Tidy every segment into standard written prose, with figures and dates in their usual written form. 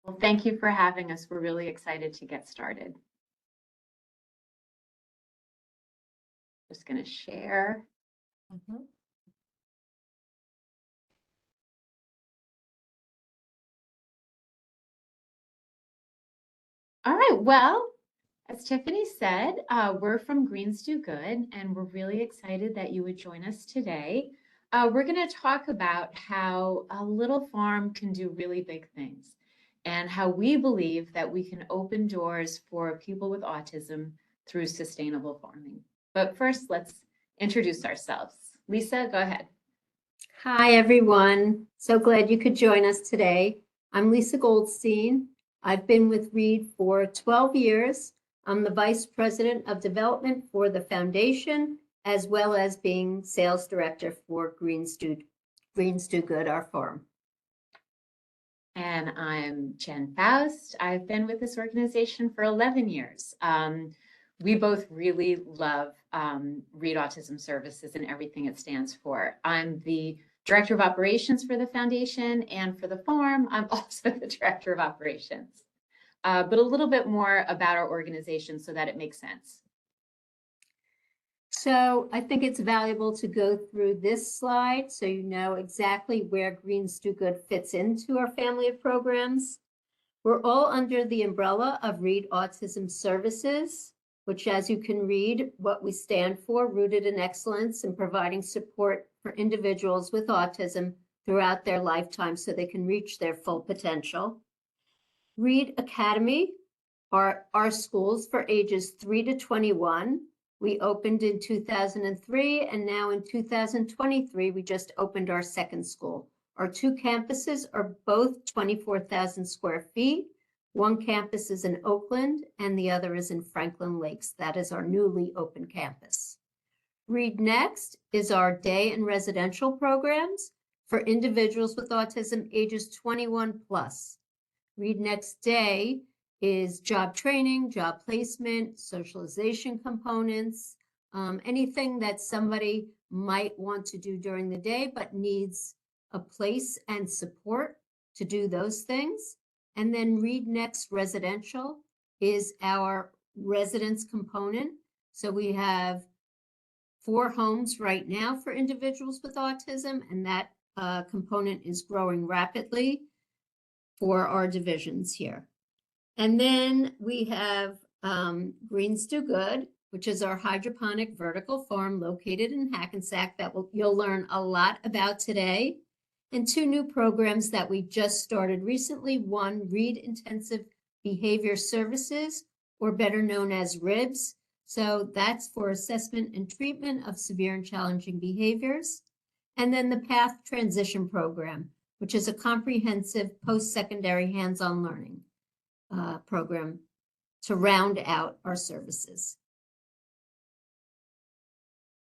Well, thank you for having us. We're really excited to get started. Just going to share. All right, well, as Tiffany said, we're from Greens Do Good, and we're really excited that you would join us today. We're going to talk about how a little farm can do really big things and how we believe that we can open doors for people with autism through sustainable farming. But first, let's introduce ourselves. Lisa, go ahead. Hi, everyone. So glad you could join us today. I'm Lisa Goldstein. I've been with Reed for 12 years. I'm the Vice President of Development for the Foundation, as well as being Sales Director for Greens Do Good, our farm. And I'm Jen Faust. I've been with this organization for 11 years. We both really love Reed Autism Services and everything it stands for. I'm the Director of Operations for the Foundation, and for the farm, I'm also the Director of Operations. But a little bit more about our organization so that it makes sense. So I think it's valuable to go through this slide so you know exactly where Greens Do Good fits into our family of programs. We're all under the umbrella of Reed Autism Services, which, as you can read, what we stand for, rooted in excellence in providing support for individuals with autism throughout their lifetime so they can reach their full potential. Reed Academy are our schools for ages 3 to 21. We opened in 2003, and now in 2023, we just opened our second school. Our two campuses are both 24,000 square feet. One campus is in Oakland, and the other is in Franklin Lakes. That is our newly open campus. Read Next is our day and residential programs for individuals with autism ages 21 plus. Read Next Day is job training, job placement, socialization components, anything that somebody might want to do during the day but needs a place and support to do those things. And then Read Next Residential is our residence component. So we have 4 homes right now for individuals with autism, and that component is growing rapidly for our divisions here. And then we have Greens Do Good, which is our hydroponic vertical farm located in Hackensack that you'll learn a lot about today. And 2 new programs that we just started recently. One, Reed Intensive Behavior Services, or better known as RIBS. So that's for assessment and treatment of severe and challenging behaviors. And then the PATH Transition Program, which is a comprehensive post-secondary hands-on learning program to round out our services.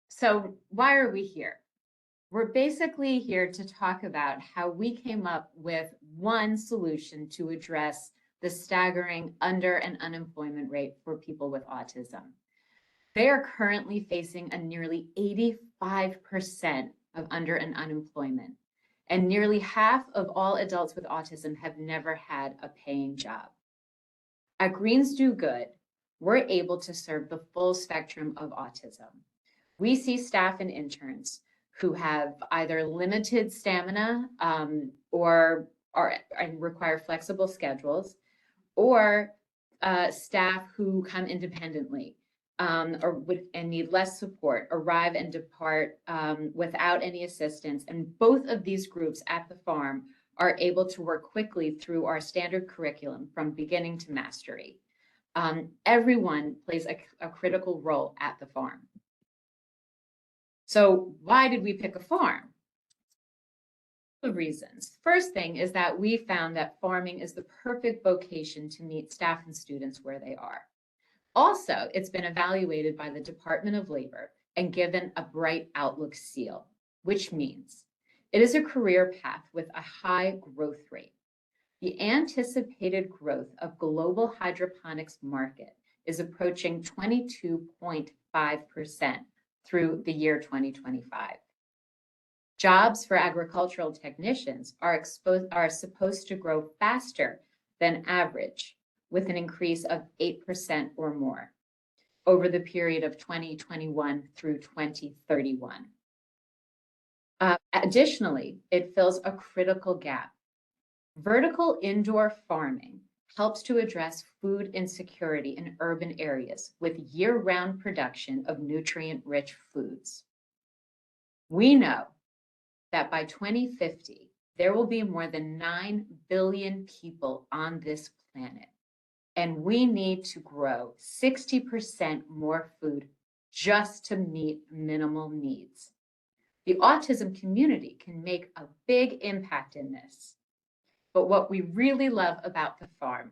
So why are we here? We're basically here to talk about how we came up with one solution to address the staggering under and unemployment rate for people with autism. They are currently facing a nearly 85% of under and unemployment, and nearly half of all adults with autism have never had a paying job. At Greens Do Good, we're able to serve the full spectrum of autism. We see staff and interns who have either limited stamina or require flexible schedules, or staff who come independently and need less support, arrive and depart without any assistance. And both of these groups at the farm are able to work quickly through our standard curriculum from beginning to mastery. Everyone plays a critical role at the farm. So why did we pick a farm? Of reasons. First thing is that we found that farming is the perfect vocation to meet staff and students where they are. Also, it's been evaluated by the Department of Labor and given a bright outlook seal, which means it is a career path with a high growth rate. The anticipated growth of global hydroponics market is approaching 22.5% through the year 2025. Jobs for agricultural technicians are supposed to grow faster than average, with an increase of 8% or more over the period of 2021 through 2031. Additionally, it fills a critical gap. Vertical indoor farming helps to address food insecurity in urban areas with year-round production of nutrient-rich foods. We know that by 2050, there will be more than 9 billion people on this planet, and we need to grow 60% more food just to meet minimal needs. The autism community can make a big impact in this. But what we really love about the farm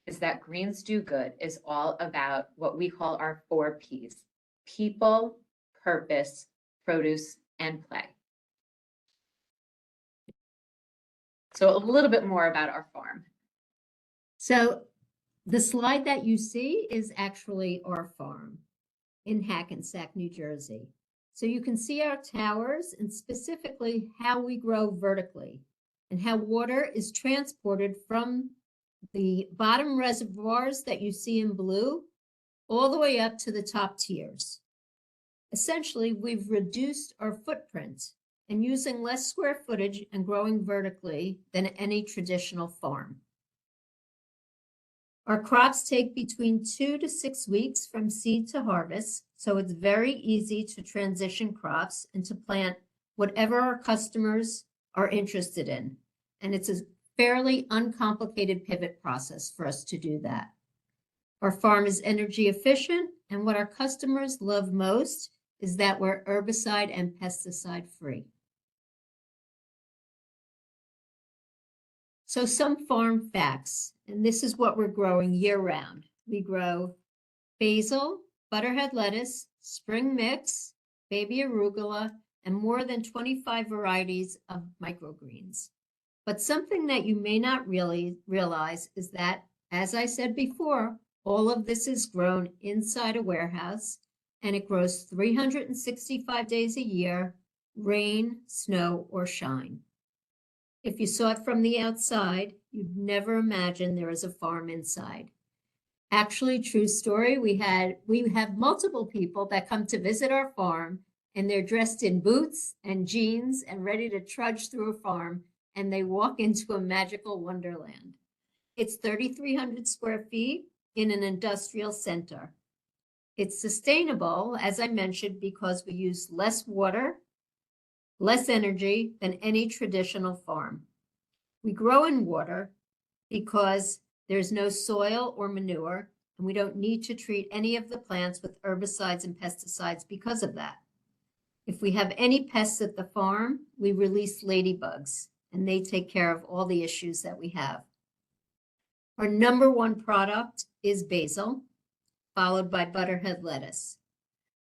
is that Greens Do Good is all about what we call our 4 Ps: people, purpose, produce, and play. So a little bit more about our farm. So the slide that you see is actually our farm in Hackensack, New Jersey. So you can see our towers and specifically how we grow vertically and how water is transported from the bottom reservoirs that you see in blue all the way up to the top tiers. Essentially, we've reduced our footprint and using less square footage and growing vertically than any traditional farm. Our crops take between 2 to 6 weeks from seed to harvest, so it's very easy to transition crops and to plant whatever our customers are interested in. And it's a fairly uncomplicated pivot process for us to do that. Our farm is energy efficient, and what our customers love most is that we're herbicide and pesticide free. So some farm facts, and this is what we're growing year round. We grow basil, butterhead lettuce, spring mix, baby arugula, and more than 25 varieties of microgreens. But something that you may not really realize is that, as I said before, all of this is grown inside a warehouse, and it grows 365 days a year, rain, snow, or shine. If you saw it from the outside, you'd never imagine there is a farm inside. Actually, true story, we have multiple people that come to visit our farm, and they're dressed in boots and jeans and ready to trudge through a farm, and they walk into a magical wonderland. It's 3,300 square feet in an industrial center. It's sustainable, as I mentioned, because we use less water, less energy than any traditional farm. We grow in water because there's no soil or manure, and we don't need to treat any of the plants with herbicides and pesticides because of that. If we have any pests at the farm, we release ladybugs, and they take care of all the issues that we have. Our number 1 product is basil, followed by butterhead lettuce.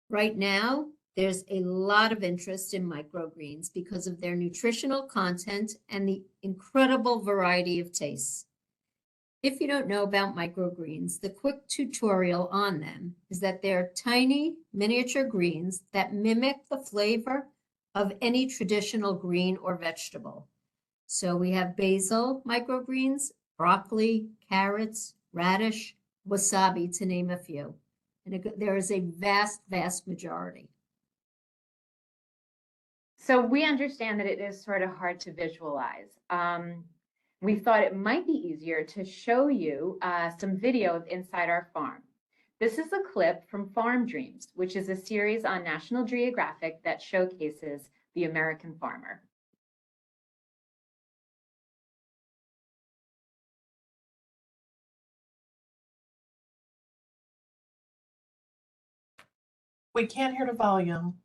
Right now, there's a lot of interest in microgreens because of their nutritional content and the incredible variety of tastes. If you don't know about microgreens, the quick tutorial on them is that they're tiny miniature greens that mimic the flavor of any traditional green or vegetable. So we have basil microgreens, broccoli, carrots, radish, wasabi, to name a few. And there is a vast, vast majority. So we understand that it is sort of hard to visualize. We thought it might be easier to show you some video of inside our farm. This is a clip from Farm Dreams, which is a series on National Geographic that showcases the American farmer. We can't hear the volume.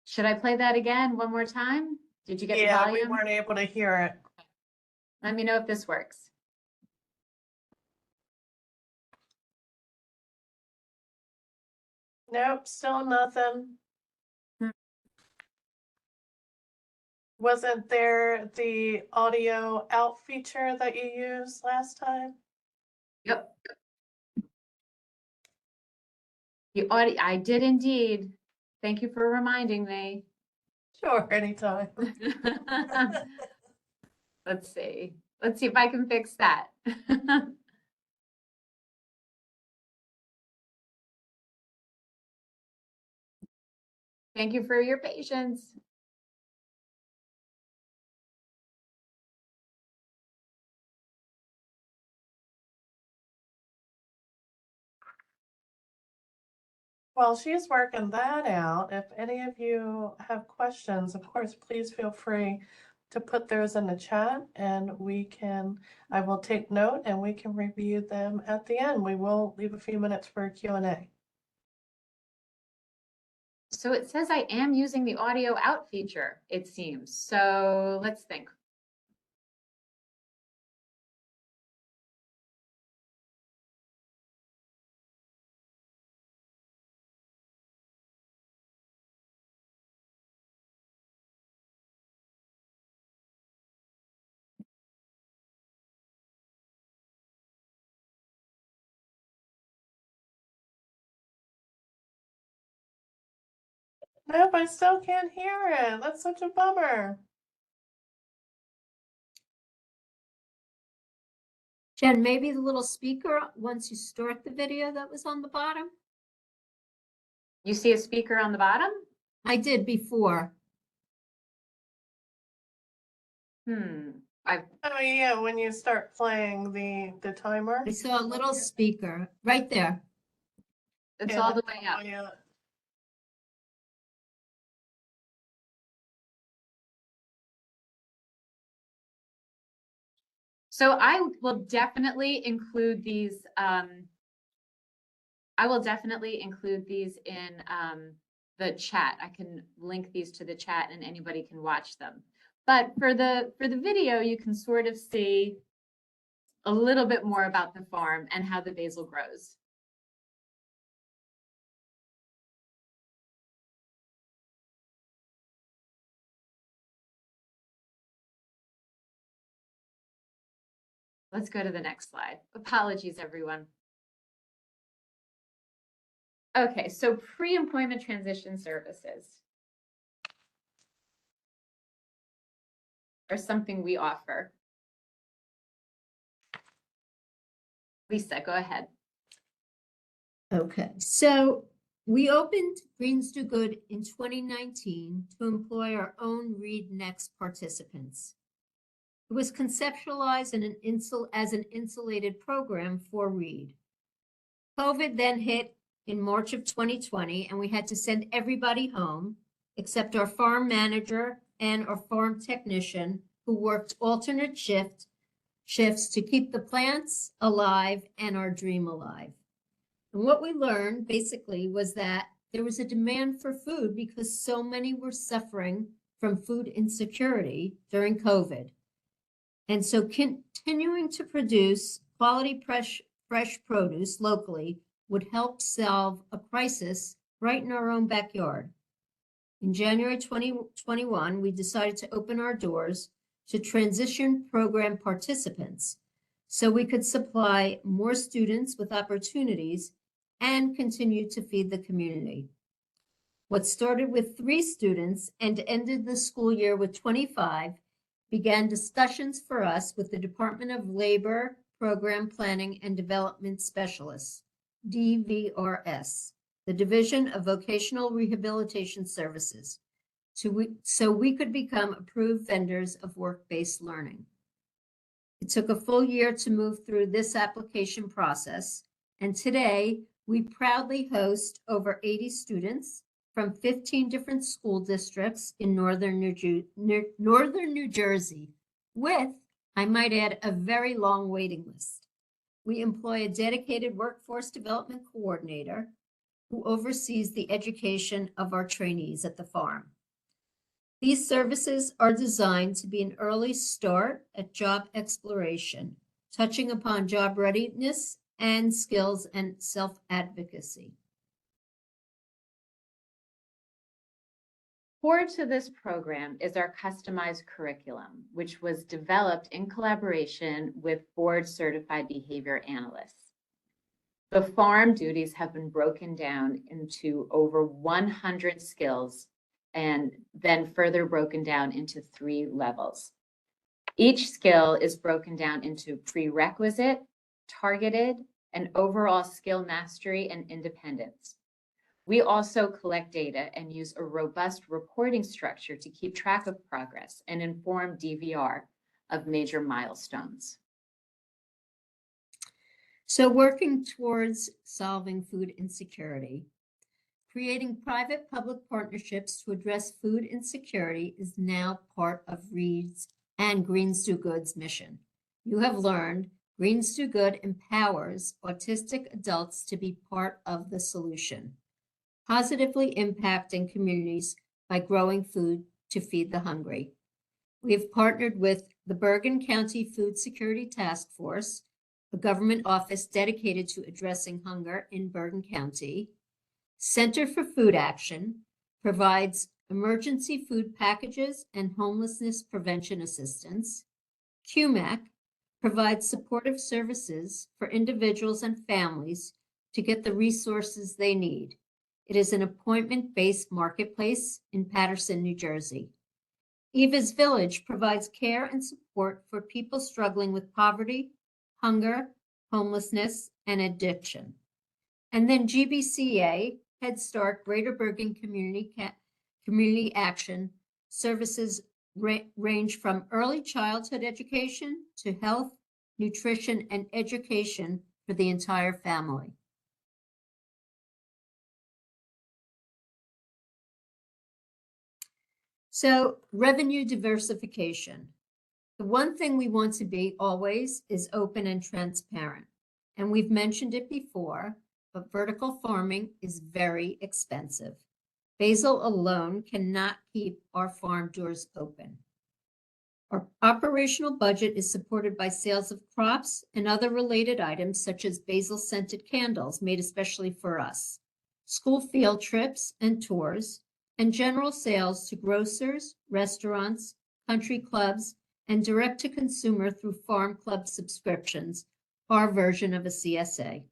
Should I play that again one more time? Did you get the Yeah, volume? we weren't able to hear it. Let me know if this works. Nope, still nothing. Wasn't there the audio out feature that you used last time? Yep. The audio, I did indeed. Thank you for reminding me. Sure, anytime. Let's see. Let's see if I can fix that. Thank you for your patience. While she's working that out, if any of you have questions, of course, please feel free to put those in the chat and I will take note and we can review them at the end. We will leave a few minutes for a Q&A. So it says I am using the audio out feature, it seems. So let's think. Nope, I still can't hear it. That's such a bummer. Jen, maybe the little speaker, once you start the video that was on the bottom? You see a speaker on the bottom? I did before. Oh yeah, when you start playing the timer. I saw a little speaker right there. It's Yeah, all the that's way up. yeah. So I will definitely include these. I will definitely include these in the chat. I can link these to the chat and anybody can watch them. But for the video, you can sort of see a little bit more about the farm and how the basil grows. Let's go to the next slide. Apologies, everyone. Okay, so pre-employment transition services are something we offer. Lisa, go ahead. Okay, so we opened Greens Do Good in 2019 to employ our own Read Next participants. It was conceptualized as an insulated program for Read. COVID then hit in March of 2020, and we had to send everybody home except our farm manager and our farm technician who worked alternate shifts to keep the plants alive and our dream alive. And what we learned basically was that there was a demand for food because so many were suffering from food insecurity during COVID. And so continuing to produce quality fresh produce locally would help solve a crisis right in our own backyard. In January 2021, we decided to open our doors to transition program participants so we could supply more students with opportunities and continue to feed the community. What started with 3 students and ended the school year with 25 began discussions for us with the Department of Labor Program Planning and Development Specialists, DVRS, the Division of Vocational Rehabilitation Services, so we could become approved vendors of work-based learning. It took a full year to move through this application process, and today we proudly host over 80 students from 15 different school districts in northern New Jersey, with, I might add, a very long waiting list. We employ a dedicated workforce development coordinator who oversees the education of our trainees at the farm. These services are designed to be an early start at job exploration, touching upon job readiness and skills and self-advocacy. Core to this program is our customized curriculum, which was developed in collaboration with board certified behavior analysts. The farm duties have been broken down into over 100 skills and then further broken down into 3 levels. Each skill is broken down into prerequisite, targeted, and overall skill mastery and independence. We also collect data and use a robust reporting structure to keep track of progress and inform DVR of major milestones. So working towards solving food insecurity, creating private-public partnerships to address food insecurity is now part of Reed's and Greens Do Good's mission. You have learned Greens Do Good empowers autistic adults to be part of the solution, positively impacting communities by growing food to feed the hungry. We have partnered with the Bergen County Food Security Task Force, a government office dedicated to addressing hunger in Bergen County. Center for Food Action provides emergency food packages and homelessness prevention assistance. QMAC provides supportive services for individuals and families to get the resources they need. It is an appointment-based marketplace in Paterson, New Jersey. Eva's Village provides care and support for people struggling with poverty, hunger, homelessness, and addiction. And then GBCA, Head Start, Greater Bergen Community Action services range from early childhood education to health, nutrition, and education for the entire family. So revenue diversification. The one thing we want to be always is open and transparent. And we've mentioned it before, but vertical farming is very expensive. Basil alone cannot keep our farm doors open. Our operational budget is supported by sales of crops and other related items such as basil-scented candles made especially for us, school field trips and tours, and general sales to grocers, restaurants, country clubs, and direct-to-consumer through farm club subscriptions, our version of a CSA.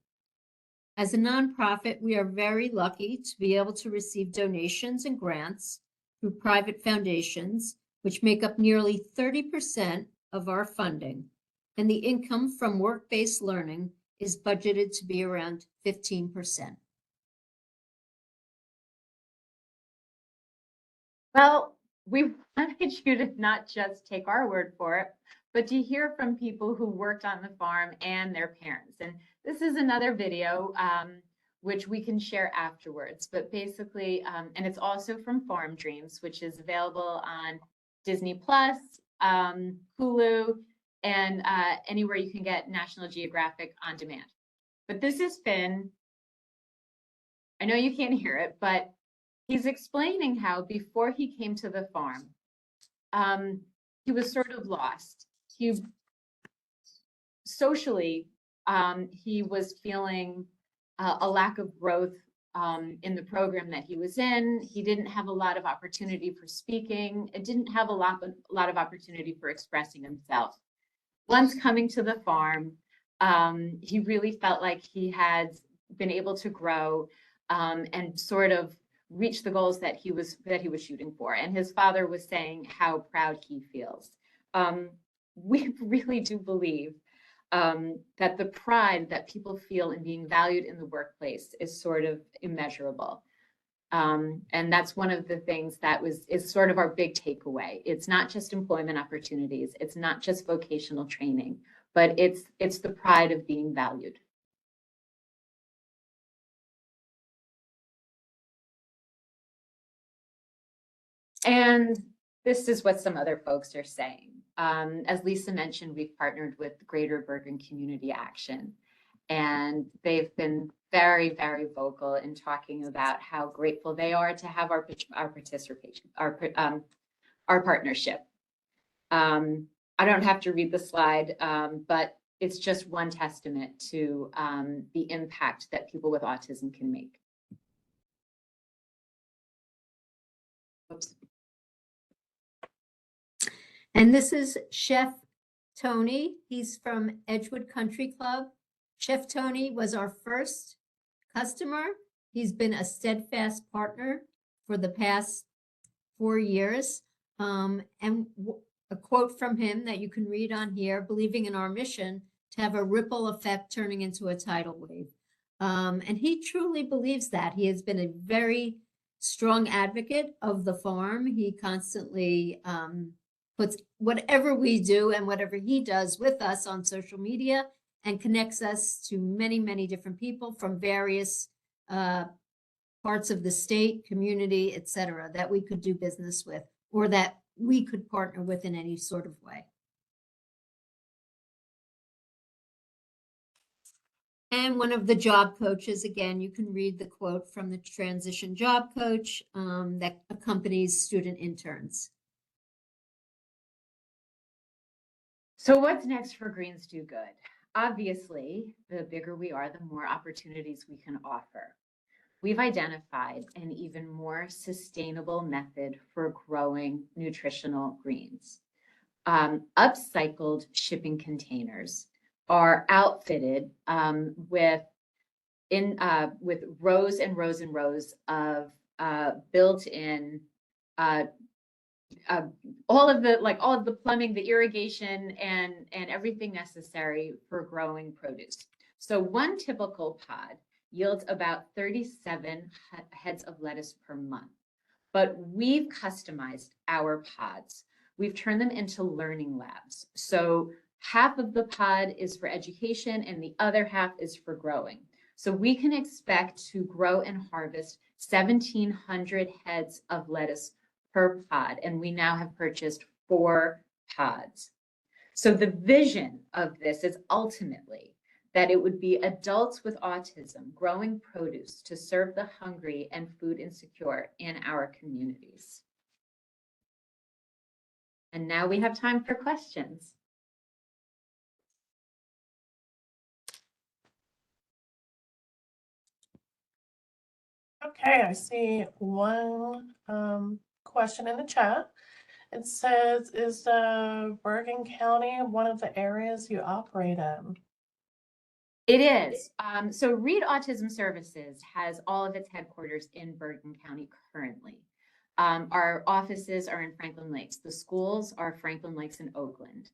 As a nonprofit, we are very lucky to be able to receive donations and grants through private foundations, which make up nearly 30% of our funding, and the income from work-based learning is budgeted to be around 15%. Well, we wanted you to not just take our word for it, but to hear from people who worked on the farm and their parents. And this is another video, which we can share afterwards, but basically, and it's also from Farm Dreams, which is available on Disney Plus, Hulu, and anywhere you can get National Geographic on demand. But this is Finn. I know you can't hear it, but he's explaining how before he came to the farm, he was sort of lost. Socially, he was feeling a lack of growth in the program that he was in. He didn't have a lot of opportunity for speaking. It didn't have a lot of opportunity for expressing himself. Once coming to the farm, he really felt like he had been able to grow and sort of reach the goals that he was shooting for. And his father was saying how proud he feels. We really do believe that the pride that people feel in being valued in the workplace is sort of immeasurable. And that's one of the things that is sort of our big takeaway. It's not just employment opportunities. It's not just vocational training, but it's the pride of being valued. And this is what some other folks are saying. As Lisa mentioned, we've partnered with Greater Bergen Community Action, and they've been very, very vocal in talking about how grateful they are to have our participation, our partnership. I don't have to read the slide, but it's just one testament to the impact that people with autism can make. Oops. And this is Chef Tony. He's from Edgewood Country Club. Chef Tony was our first customer. He's been a steadfast partner for the past 4 years. A quote from him that you can read on here, believing in our mission to have a ripple effect turning into a tidal wave. And he truly believes that. He has been a very strong advocate of the farm. He constantly puts whatever we do and whatever he does with us on social media and connects us to many, many different people from various parts of the state, community, et cetera, that we could do business with or that we could partner with in any sort of way. And one of the job coaches, again, you can read the quote from the transition job coach that accompanies student interns. So what's next for Greens Do Good? Obviously, the bigger we are, the more opportunities we can offer. We've identified an even more sustainable method for growing nutritional greens. Upcycled shipping containers are outfitted with rows and rows and rows of built-in all of the plumbing, the irrigation, and everything necessary for growing produce. So one typical pod yields about 37 heads of lettuce per month. But we've customized our pods. We've turned them into learning labs. So half of the pod is for education and the other half is for growing. So we can expect to grow and harvest 1,700 heads of lettuce per pod, and we now have purchased 4 pods. So the vision of this is ultimately that it would be adults with autism growing produce to serve the hungry and food insecure in our communities. And now we have time for questions. Okay, I see one question in the chat. It says, is Bergen County one of the areas you operate in? It is. So Reed Autism Services has all of its headquarters in Bergen County currently. Our offices are in Franklin Lakes. The schools are Franklin Lakes and Oakland.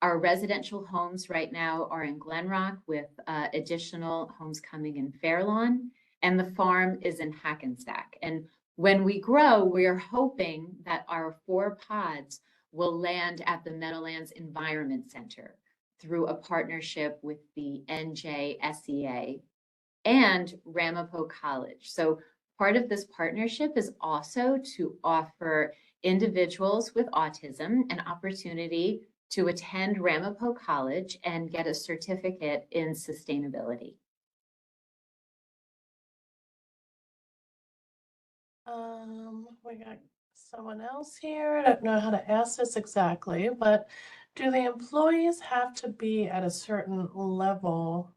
Our residential homes right now are in Glen Rock with additional homes coming in Fairlawn, and the farm is in Hackensack. And when we grow, we are hoping that our 4 pods will land at the Meadowlands Environment Center through a partnership with the NJSEA and Ramapo College. So part of this partnership is also to offer individuals with autism an opportunity to attend Ramapo College and get a certificate in sustainability. We got someone else here. I don't know how to ask this exactly, but do the employees have to be at a certain level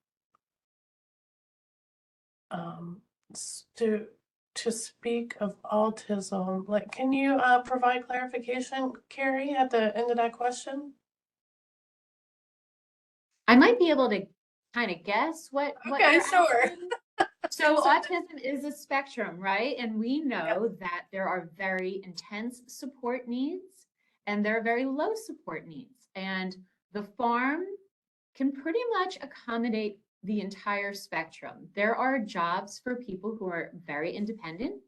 to speak of autism? Like, can you provide clarification, Carrie, at the end of that question? I might be able to kind of guess what Okay, you're sure. asking. So autism is a spectrum, right? And we know that there are very intense support needs and there are very low support needs. And the farm can pretty much accommodate the entire spectrum. There are jobs for people who are very independent.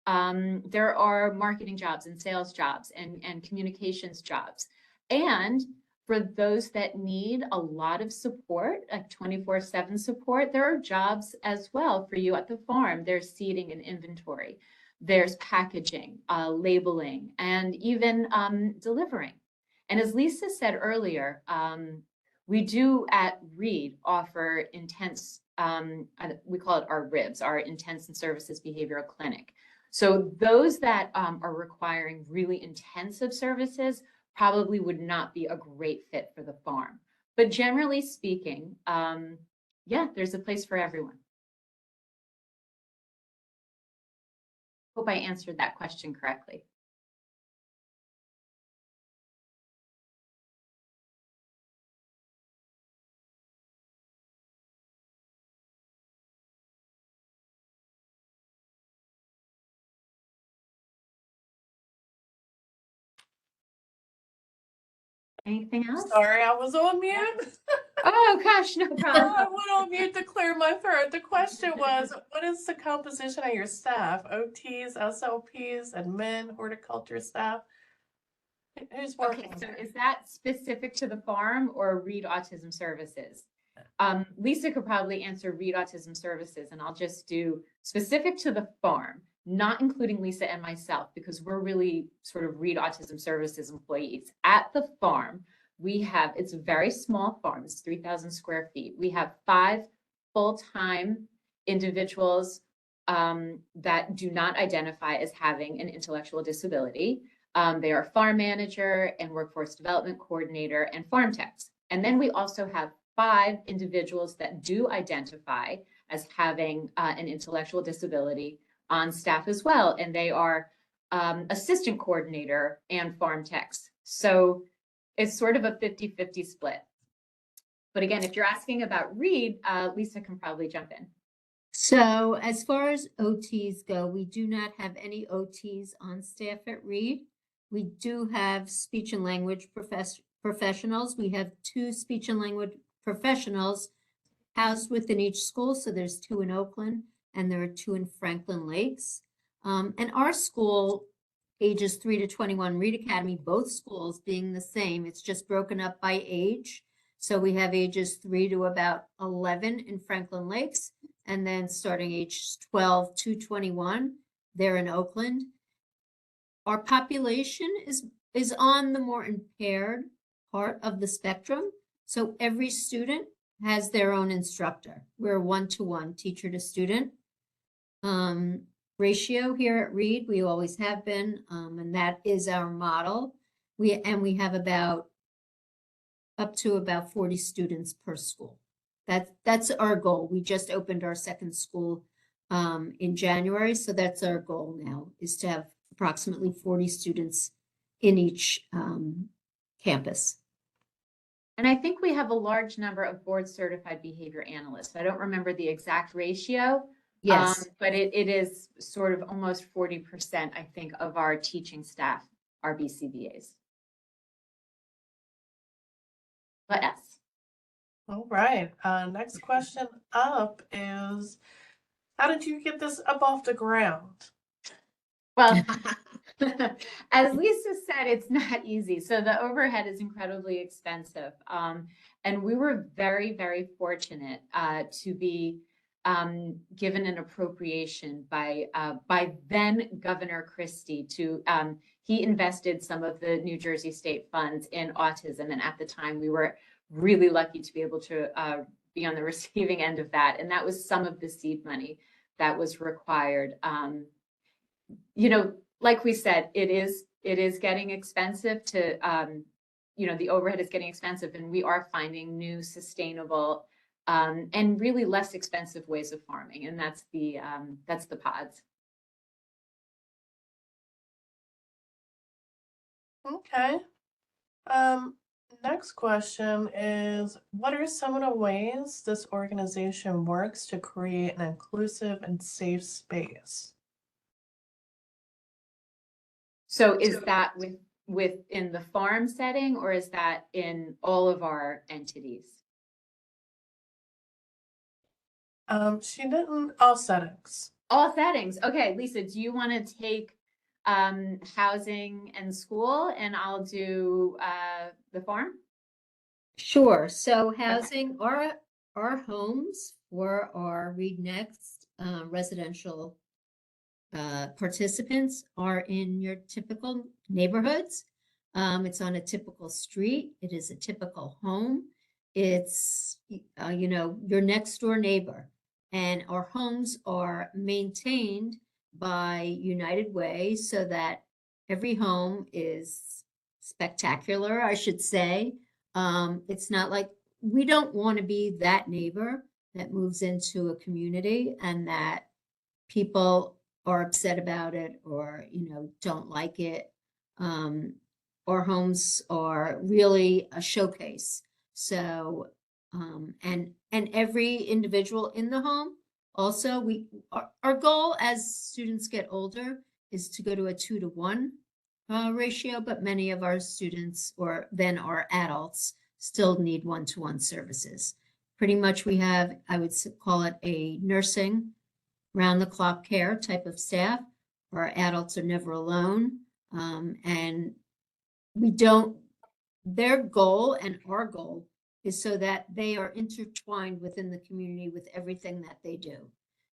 There are marketing jobs and sales jobs and communications jobs. And for those that need a lot of support, like 24/7 support, there are jobs as well for you at the farm. There's seeding and inventory. There's packaging, labeling, and even delivering. And as Lisa said earlier, we do at Reed offer intense, we call it our RIBS, our Intense and Services Behavioral Clinic. So those that are requiring really intensive services probably would not be a great fit for the farm. But generally speaking, yeah, there's a place for everyone. Hope I answered that question correctly. Anything else? Sorry, I was on mute. Oh, gosh, no I problem. went on mute to clear my throat. The question was, what is the composition of your staff? OTs, SLPs, admin, horticulture staff? Who's working? Okay, so is that specific to the farm or Read Autism Services? Lisa could probably answer Read Autism Services, and I'll just do specific to the farm, not including Lisa and myself, because we're really sort of Read Autism Services employees. At the farm, we have, it's a very small farm, it's 3,000 square feet. We have 5 full-time individuals that do not identify as having an intellectual disability. They are farm manager and workforce development coordinator and farm techs. And then we also have 5 individuals that do identify as having an intellectual disability on staff as well. And they are assistant coordinator and farm techs. So it's sort of a 50-50 split. But again, if you're asking about Read, Lisa can probably jump in. So as far as OTs go, we do not have any OTs on staff at Read. We do have speech and language professionals. We have 2 speech and language professionals housed within each school. So there's 2 in Oakland and there are 2 in Franklin Lakes. And our school, ages 3 to 21, Read Academy, both schools being the same, it's just broken up by age. So we have ages 3 to about 11 in Franklin Lakes, and then starting age 12 to 21, they're in Oakland. Our population is on the more impaired part of the spectrum. So every student has their own instructor. We're a 1-to-1 teacher to student ratio here at Read. We always have been, and that is our model. We have up to about 40 students per school. That's our goal. We just opened our 2nd school in January, so that's our goal now, is to have approximately 40 students in each campus. And I think we have a large number of board certified behavior analysts. I don't remember the exact ratio. Yes. But it is sort of almost 40%, I think, of our teaching staff are BCBAs. But yes. All right. Next question up is, how did you get this up off the ground? Well, as Lisa said, it's not easy. So the overhead is incredibly expensive. And we were very, very fortunate to be given an appropriation by then Governor Christie to, he invested some of the New Jersey state funds in autism. And at the time we were really lucky to be able to be on the receiving end of that. And that was some of the seed money that was required. You know, like we said, it is getting expensive to, you know, the overhead is getting expensive, and we are finding new sustainable and really less expensive ways of farming. And that's the pods. Okay. Next question is, what are some of the ways this organization works to create an inclusive and safe space? So is that within the farm setting, or is that in all of our entities? She didn't, all settings. All settings. Okay, Lisa, do you want to take housing and school, and I'll do the farm? Sure. So housing, our homes for our Read Next residential participants are in your typical neighborhoods. It's on a typical street. It is a typical home. It's, you know, your next door neighbor. And our homes are maintained by United Way so that every home is spectacular, I should say. It's not like, we don't want to be that neighbor that moves into a community and that people are upset about it or, you know, don't like it. Our homes are really a showcase. So, and every individual in the home, also our goal as students get older is to go to a 2-to-1 ratio, but many of our students or then our adults still need one-to-one services. Pretty much we have, I would call it a nursing, round-the-clock care type of staff. Our adults are never alone. And we don't, their goal and our goal is so that they are intertwined within the community with everything that they do.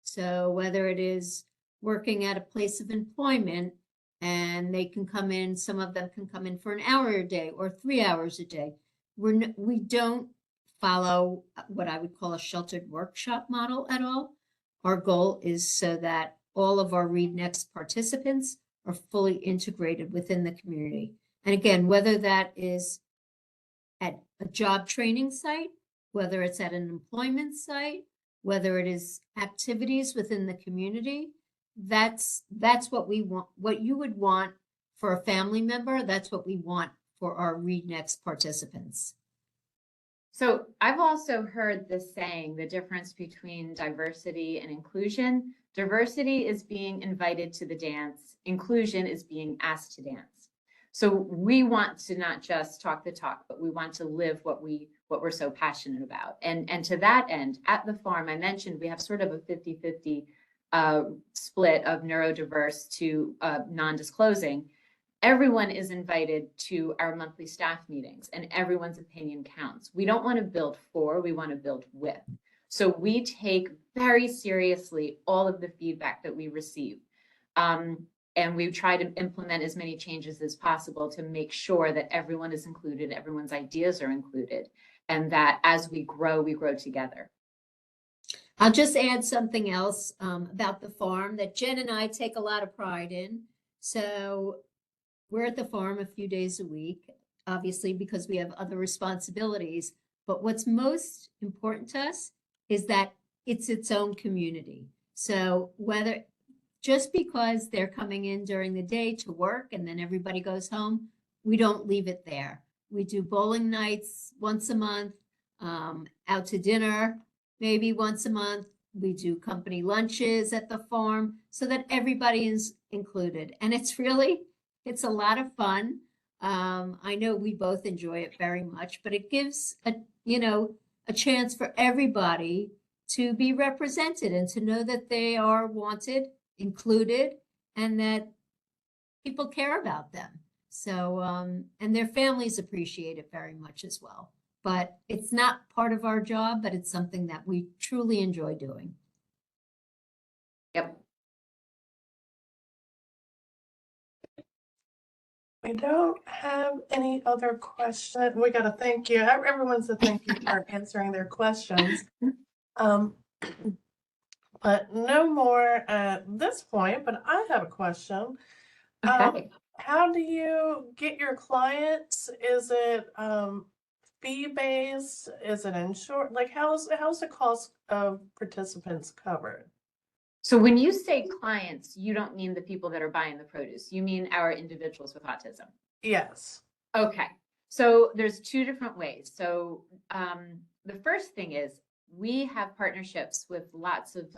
So whether it is working at a place of employment and they can come in, some of them can come in for an hour a day or 3 hours a day. We don't follow what I would call a sheltered workshop model at all. Our goal is so that all of our Read Next participants are fully integrated within the community. And again, whether that is at a job training site, whether it's at an employment site, whether it is activities within the community, that's what we want, what you would want for a family member. That's what we want for our Read Next participants. So I've also heard this saying, the difference between diversity and inclusion. Diversity is being invited to the dance. Inclusion is being asked to dance. So we want to not just talk the talk, but we want to live what we're so passionate about. And to that end, at the farm, I mentioned we have sort of a 50-50 split of neurodiverse to non-disclosing. Everyone is invited to our monthly staff meetings and everyone's opinion counts. We don't want to build for, we want to build with. So we take very seriously all of the feedback that we receive. And we try to implement as many changes as possible to make sure that everyone is included, everyone's ideas are included, and that as we grow together. I'll just add something else about the farm that Jen and I take a lot of pride in. So we're at the farm a few days a week, obviously, because we have other responsibilities. But what's most important to us is that it's its own community. So whether just because they're coming in during the day to work and then everybody goes home, we don't leave it there. We do bowling nights once a month, out to dinner maybe once a month. We do company lunches at the farm so that everybody is included. And it's a lot of fun. I know we both enjoy it very much, but it gives a chance for everybody to be represented and to know that they are wanted, included, and that people care about them. So, and their families appreciate it very much as well. But it's not part of our job, but it's something that we truly enjoy doing. Yep. We don't have any other questions. We got to thank you. Everyone's a thank you for answering their questions. But no more at this point, but I have a question. Okay. How do you get your clients? Is it fee-based? Is it insured? Like how's the cost of participants covered? So when you say clients, you don't mean the people that are buying the produce. You mean our individuals with autism. Yes. Okay. So there's two different ways. So the first thing is we have partnerships with lots of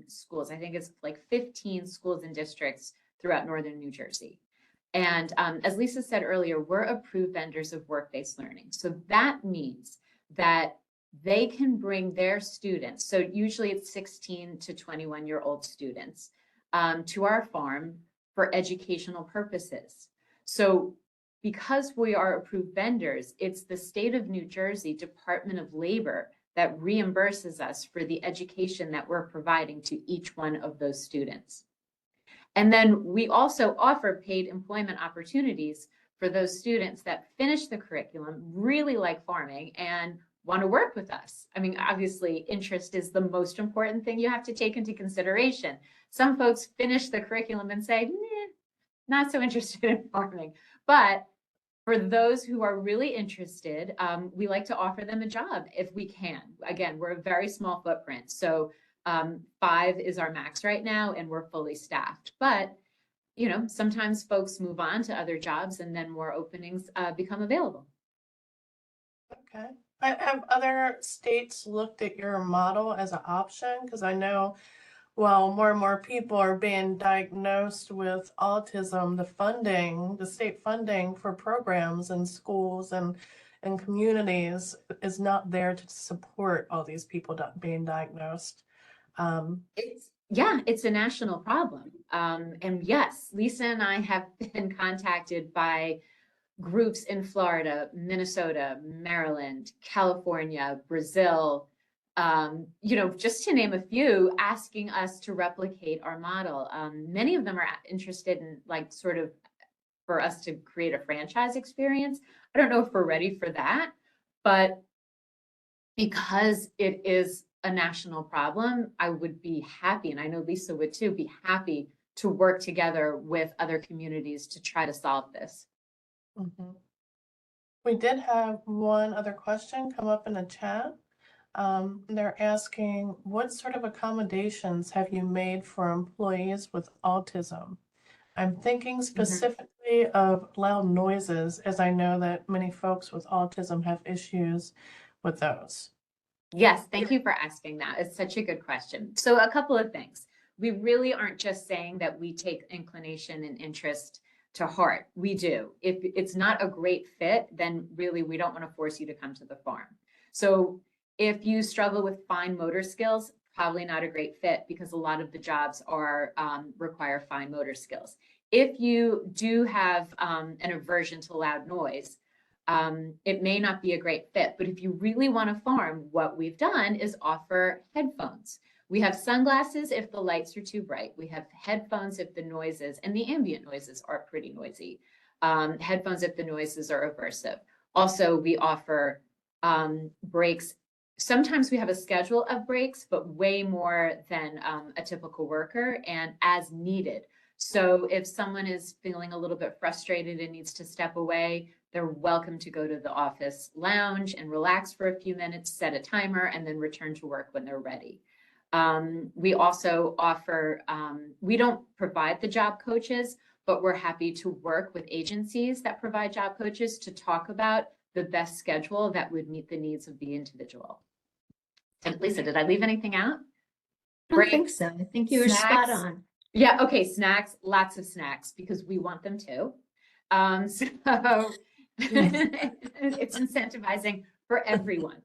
schools. I think it's like 15 schools and districts throughout northern New Jersey. And as Lisa said earlier, we're approved vendors of work-based learning. So that means that they can bring their students, so usually it's 16 to 21-year-old students, to our farm for educational purposes. So because we are approved vendors, it's the state of New Jersey Department of Labor that reimburses us for the education that we're providing to each one of those students. And then we also offer paid employment opportunities for those students that finish the curriculum, really like farming, and want to work with us. I mean, obviously, interest is the most important thing you have to take into consideration. Some folks finish the curriculum and say, nah, not so interested in farming. But for those who are really interested, we like to offer them a job if we can. Again, we're a very small footprint. So 5 is our max right now, and we're fully staffed. But, you know, sometimes folks move on to other jobs and then more openings become available. Okay. Have other states looked at your model as an option? Because I know well, more and more people are being diagnosed with autism, the state funding for programs in schools and communities is not there to support all these people being diagnosed. Yeah, it's a national problem. And yes, Lisa and I have been contacted by groups in Florida, Minnesota, Maryland, California, Brazil, just to name a few, asking us to replicate our model. Many of them are interested in sort of for us to create a franchise experience. I don't know if we're ready for that, but because it is a national problem, I would be happy, and I know Lisa would too, be happy to work together with other communities to try to solve this. Mhm. We did have one other question come up in the chat. They're asking, what sort of accommodations have you made for employees with autism? I'm thinking specifically of loud noises, as I know that many folks with autism have issues with those. Yes, thank you for asking that. It's such a good question. So a couple of things. We really aren't just saying that we take inclination and interest to heart. We do. If it's not a great fit, then really we don't want to force you to come to the farm. So if you struggle with fine motor skills, probably not a great fit because a lot of the jobs are require fine motor skills. If you do have an aversion to loud noise, it may not be a great fit, but if you really want to farm, what we've done is offer headphones. We have sunglasses if the lights are too bright. We have headphones if the noises and the ambient noises are pretty noisy. Headphones if the noises are aversive. Also, we offer breaks. Sometimes we have a schedule of breaks, but way more than a typical worker and as needed. So if someone is feeling a little bit frustrated and needs to step away, they're welcome to go to the office lounge and relax for a few minutes, set a timer, and then return to work when they're ready. We also offer, we don't provide the job coaches, but we're happy to work with agencies that provide job coaches to talk about the best schedule that would meet the needs of the individual. And Lisa, did I leave anything out? I don't think so. I think you were spot Snacks? on. Yeah, okay, snacks, lots of snacks because we want them too. So it's incentivizing for everyone.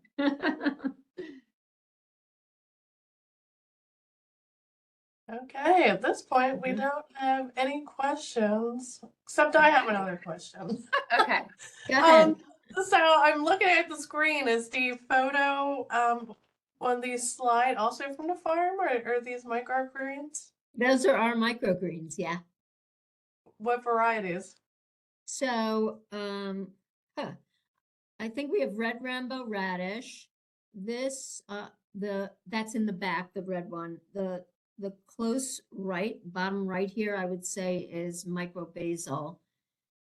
Okay, at this point, we don't have any questions, except I have another question. Okay. Go ahead. So I'm looking at the screen. Is the photo on the slide also from the farm, or are these microgreens? Those are our microgreens, yeah. What varieties? So, I think we have red rainbow radish. This, that's in the back, the red one. The close right, bottom right here, I would say is micro basil.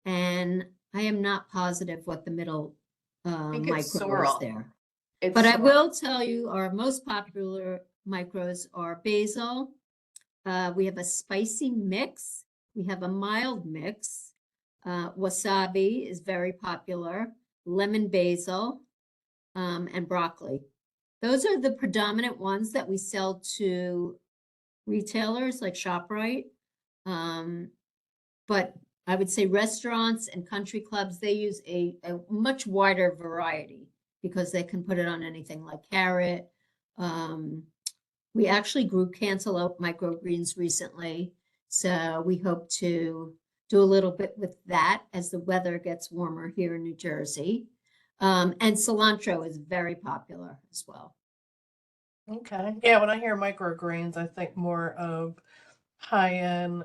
And I am not positive what the middle think it's micro is sorrel. there. It's But I sorrel. will tell you our most popular micros are basil. We have a spicy mix. We have a mild mix. Wasabi is very popular. Lemon basil and broccoli. Those are the predominant ones that we sell to retailers like ShopRite. But I would say restaurants and country clubs, they use a much wider variety because they can put it on anything like carrot. We actually grew cantaloupe microgreens recently. So we hope to do a little bit with that as the weather gets warmer here in New Jersey. And cilantro is very popular as well. Okay. Yeah, when I hear microgreens, I think more of high-end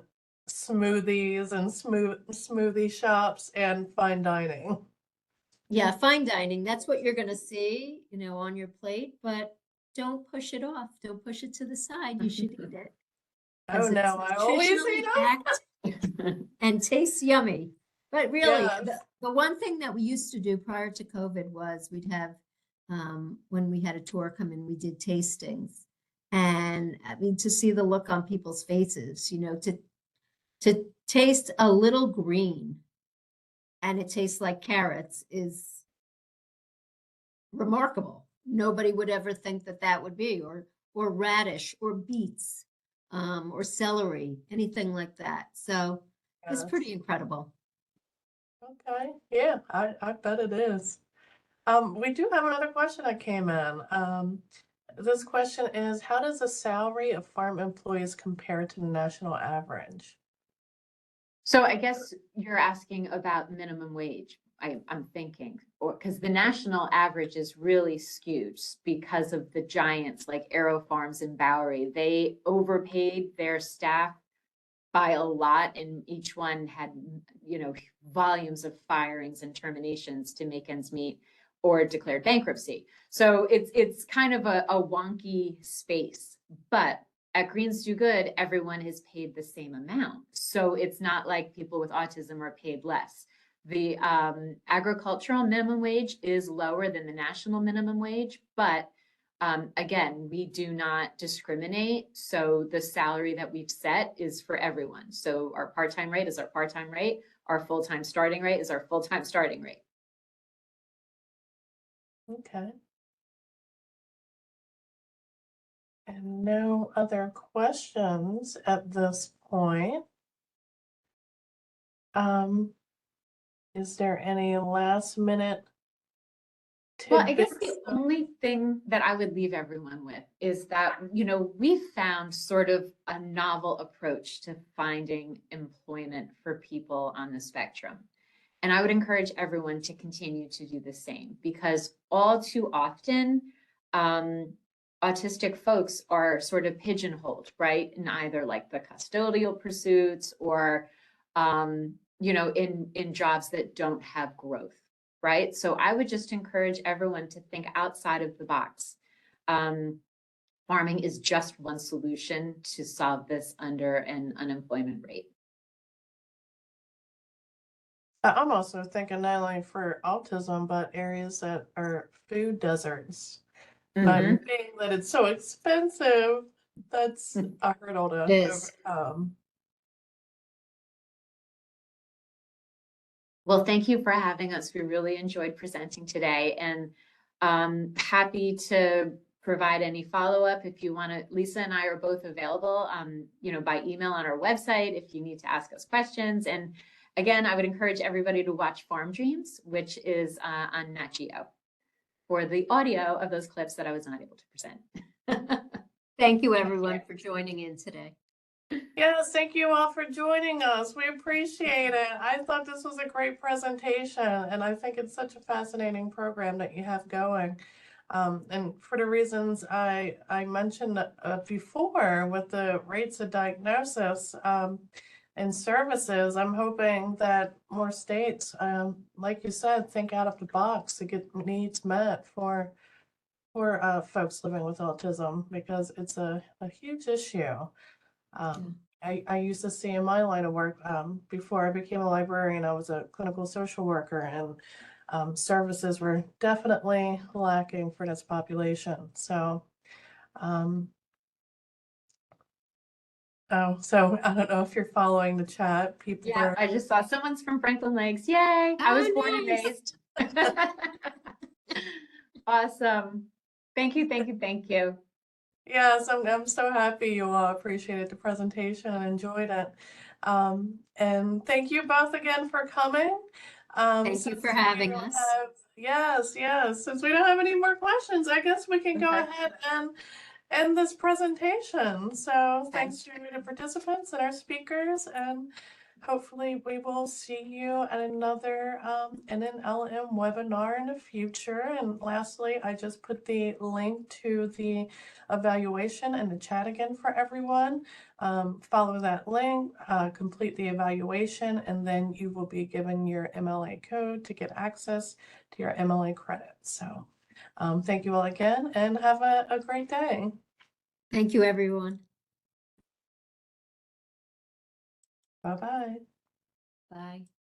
smoothies and smoothie shops and fine dining. Yeah, fine dining, that's what you're going to see, on your plate, but don't push it off. Don't push it to the side. You should eat it. Oh 'cause no, it's I always nutritionally eat them. packed and tastes yummy. But really, Yes. the one thing that we used to do prior to COVID was we'd have, when we had a tour come in, we did tastings. And I mean, to see the look on people's faces, to taste a little green and it tastes like carrots is remarkable. Nobody would ever think that that would be, or radish or beets. or celery, anything like that. So it's Yes. pretty incredible. Okay, yeah, I bet it is. We do have another question that came in. This question is, how does the salary of farm employees compare to the national average? So I guess you're asking about minimum wage. I'm thinking, or because the national average is really skewed because of the giants like Aero Farms and Bowery. They overpaid their staff by a lot, and each one had, volumes of firings and terminations to make ends meet or declared bankruptcy. So it's kind of a wonky space. But at Greens Do Good, everyone is paid the same amount. So it's not like people with autism are paid less. The agricultural minimum wage is lower than the national minimum wage, but again, we do not discriminate. So the salary that we've set is for everyone. So our part-time rate is our part-time rate. Our full-time starting rate is our full-time starting rate. Okay. And no other questions at this point. Is there any last minute Well, I guess tidbits? the only thing that I would leave everyone with is that, we found sort of a novel approach to finding employment for people on the spectrum. And I would encourage everyone to continue to do the same, because all too often, autistic folks are sort of pigeonholed, right? In either like the custodial pursuits or, in jobs that don't have growth, right? So I would just encourage everyone to think outside of the box. Farming is just one solution to solve this under an unemployment rate. I'm also thinking not only for autism, but areas that are food deserts. But Mhm. being that it's so expensive, that's a hurdle to It is. overcome. Well, thank you for having us. We really enjoyed presenting today, and happy to provide any follow-up if you want to. Lisa and I are both available, by email on our website if you need to ask us questions. And again, I would encourage everybody to watch Farm Dreams, which is on Nat Geo, for the audio of those clips that I was not able to present. Thank you, everyone, for joining in today. Yes, thank you all for joining us. We appreciate it. I thought this was a great presentation, and I think it's such a fascinating program that you have going. And for the reasons I mentioned before with the rates of diagnosis and services, I'm hoping that more states, like you said, think out of the box to get needs met for folks living with autism, because it's a huge issue. I used to see in my line of work, before I became a librarian, I was a clinical social worker, and services were definitely lacking for this population. So, so I don't know if you're following the chat. People Yeah, I just saw someone's from Franklin Lakes. Yay! I was born and nice. raised. Awesome. Thank you, thank you, thank you. Yes, I'm so happy you all appreciated the presentation and enjoyed it. And thank you both again for coming. Thank you Since for we having don't us. have- Yes, yes. Since we don't have any more questions, I guess we can go Okay. ahead and end this presentation. So Okay. thanks to the participants and our speakers, and hopefully we will see you at another NNLM webinar in the future. And lastly, I just put the link to the evaluation in the chat again for everyone. Follow that link, complete the evaluation, and then you will be given your MLA code to get access to your MLA credits. So thank you all again, and have a great day. Thank you, everyone. Bye-bye. Bye.